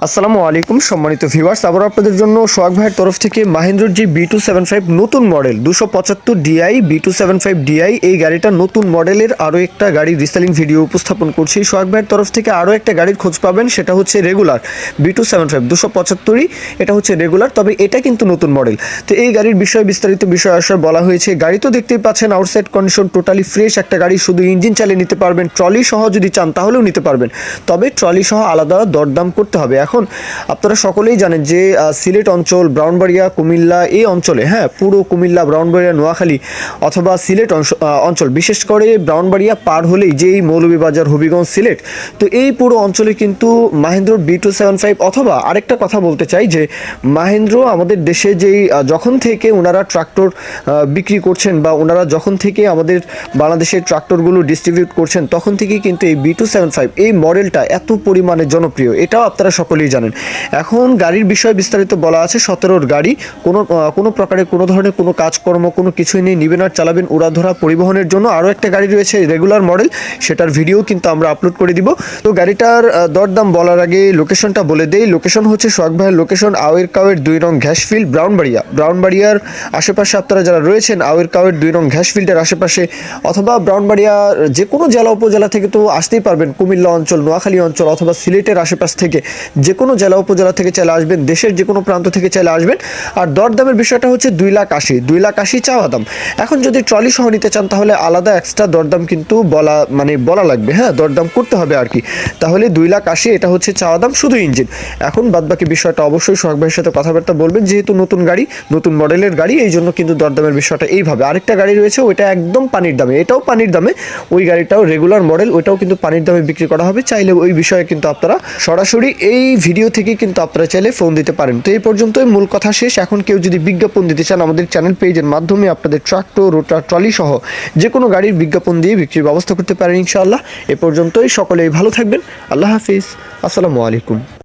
আসসালামু আলাইকুম সম্মানিত ভিউয়ার্স, আবার আপনাদের জন্য সোহাগ ভাইয়ের তরফ থেকে মাহিন্দ্রার যে B275 নতুন মডেল 275 DI B275 DI এই গাড়িটা নতুন মডেলের আরও একটা গাড়ির রিসেলিং ভিডিও উপস্থাপন করছি। সোহাগ ভাইয়ের তরফ থেকে আরও একটা গাড়ির খোঁজ পাবেন, সেটা হচ্ছে রেগুলার B275 275ই, এটা হচ্ছে রেগুলার, তবে এটা কিন্তু নতুন মডেল। তো এই গাড়ির বিষয়ে বিস্তারিত বিষয় আসার বলা হয়েছে। গাড়ি তো দেখতেই পাচ্ছেন, আউটসাইড কন্ডিশন টোটালি ফ্রেশ একটা গাড়ি, শুধু ইঞ্জিন চালিয়ে নিতে পারবেন, ট্রলি সহ যদি চান তাহলেও নিতে পারবেন, তবে ট্রলি সহ আলাদা দরদাম করতে হবে। এখন আপনারা সকলেই জানেন যে সিলেট অঞ্চল, ব্রাউনবাড়িয়া, কুমিল্লা এই অঞ্চলে, হ্যাঁ পুরো কুমিল্লা, ব্রাউনবাড়িয়া, নোয়াখালী অথবা সিলেট অঞ্চল, বিশেষ করে ব্রাউনবাড়িয়া পার হলেই যেই মৌলভীবাজার, হবিগঞ্জ, সিলেট, তো এই পুরো অঞ্চলে কিন্তু মাহিন্দ্র B275 অথবা আরেকটা কথা বলতে চাই যে মাহিন্দ্র আমাদের দেশে যেই যখন থেকে ওনারা ট্রাক্টর বিক্রি করছেন বা ওনারা যখন থেকে আমাদের বাংলাদেশের ট্রাক্টরগুলো ডিস্ট্রিবিউট করছেন, তখন থেকেই কিন্তু এই B275 এই মডেলটা এত পরিমাণে জনপ্রিয়, এটাও আপনারা সকলেই জানেন। এখন গাড়ির বিষয়ে বিস্তারিত বলা আছে। 17-র গাড়ি, কোনো প্রকারের কোনো ধরনের কোনো কাজকর্ম কোনো কিছুই নেই, নিবেন আর চালাবেন উড়াধরা পরিবহনের জন্য। আরও একটা গাড়ি রয়েছে রেগুলার মডেল, সেটার ভিডিও কিন্তু আমরা আপলোড করে দিব। তো গাড়িটার দরদাম বলার আগে লোকেশনটা বলে দেই। লোকেশন হচ্ছে সোহাগ ভাইয়ের লোকেশন আওয়ের কাওয়ের 2 নং ঘ্যাসফিল্ড, ব্রাউনবাড়িয়ার আশেপাশে আপনারা যারা রয়েছেন, আওয়ের কাওয়ের 2 নং ঘ্যাসফিল্ডের আশেপাশে অথবা ব্রাউনবাড়িয়া যে কোনো জেলা উপজেলা থেকে তো আসতেই পারবেন, কুমিল্লা অঞ্চল, নোয়াখালী অঞ্চল অথবা সিলেটের আশেপাশ থেকে যে কোনো জেলা উপজেলা থেকে চাইলে আসবেন, দেশের যে কোনো প্রান্ত থেকে চাইলে আসবেন। আর দরদামের বিষয়টা হচ্ছে 2,80,000 চাওয়া দাম। এখন যদি ট্রলি সহ নিতে চান তাহলে আলাদা এক্সট্রা দরদাম কিন্তু বলা লাগবে, হ্যাঁ দরদাম করতে হবে আর কি। তাহলে 2,80,000 এটা হচ্ছে চাওয়া দাম, শুধু ইঞ্জিন। এখন বাদবাকি বিষয়টা অবশ্যই সোহাগ ভাইয়ের সাথে কথাবার্তা বলবেন, যেহেতু নতুন গাড়ি, নতুন মডেলের গাড়ি, এই জন্য কিন্তু দরদামের বিষয়টা এইভাবে। আরেকটা গাড়ি রয়েছে, ওইটা একদম পানির দামে, এটাও পানির দামে, ওই গাড়িটাও রেগুলার মডেল, ওইটাও কিন্তু পানির দামে বিক্রি করা হবে। চাইলে ওই বিষয়ে কিন্তু আপনারা সরাসরি এই ভিডিও থেকে কিন্তু আপনারা চাইলে ফোন দিতে পারেন। তো এই পর্যন্তই, মূল কথা শেষ। এখন কেউ যদি বিজ্ঞাপন দিতে চান আমাদের চ্যানেল পেজের মাধ্যমে আপনাদের ট্রাক্টর, রোটার, ট্রলি সহ যে কোনো গাড়ির বিজ্ঞাপন দিয়ে বিক্রির ব্যবস্থা করতে পারেন ইনশাআল্লাহ। এ পর্যন্তই, সকলেই ভালো থাকবেন। আল্লাহ হাফিজ, আসসালামু আলাইকুম।